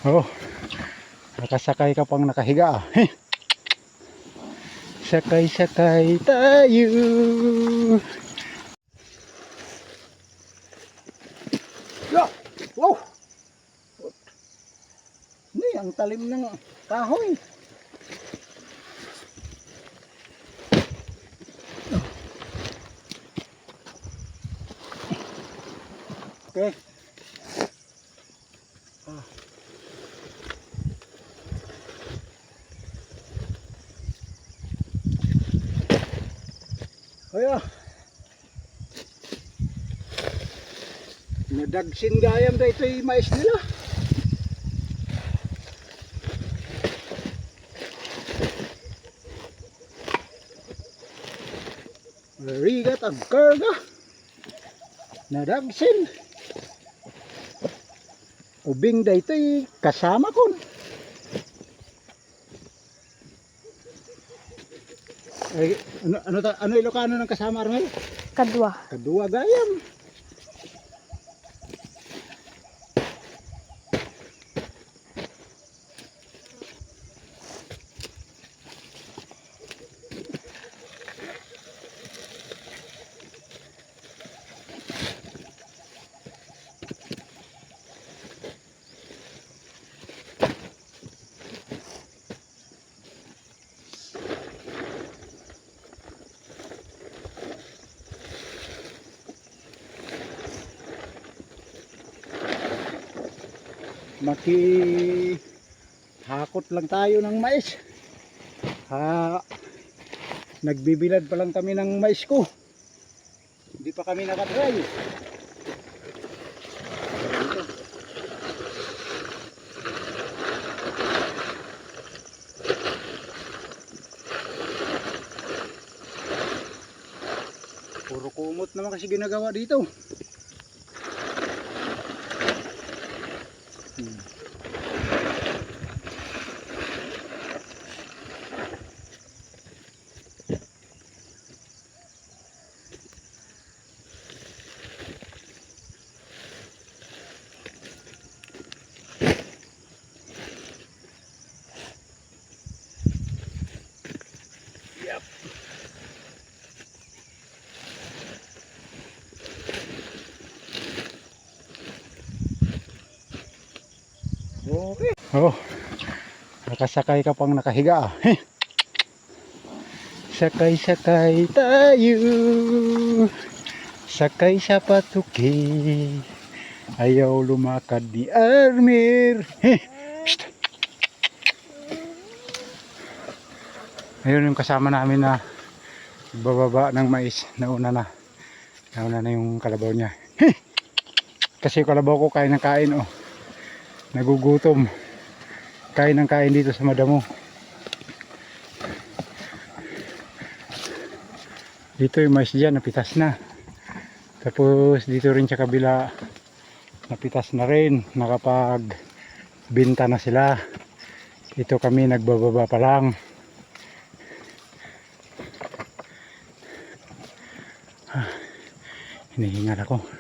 Oh, nakasakay ka pang nakahiga. Sakay-sakay tayo. Wow! Ni ang talim ng kahoy. Okay. Kaya nadagsin gayam da ito'y mais nila. Rigat ang karga. Nadagsin. Ubing da ito'y kasama kon. Ay, ano Ilocano ng kasama, Armel? Kadwa. Kadua gayam. Hakot lang tayo ng mais. Nagbibilad pa lang kami ng mais ko. Hindi pa kami nakatry. Puro kumot naman kasi ginagawa dito. Yep. Okay. Oh, nakasakay ka pang nakahiga. Sakay-sakay tayo. Sakay sa patuki. Ayaw lumakad ni Armir. Ayun yung kasama namin na bababa ng mais. Nauna na yung kalabaw niya. Kasi yung kalabaw ko kain ng kain. Oh. Nagugutom. Kain ng kain dito sa madamo. Dito yung mais dyan, napitas na. Tapos dito rin sa kabila, napitas na rin. Nakapagbinta na sila. Ito kami nagbababa pa lang. Hinihingal ako.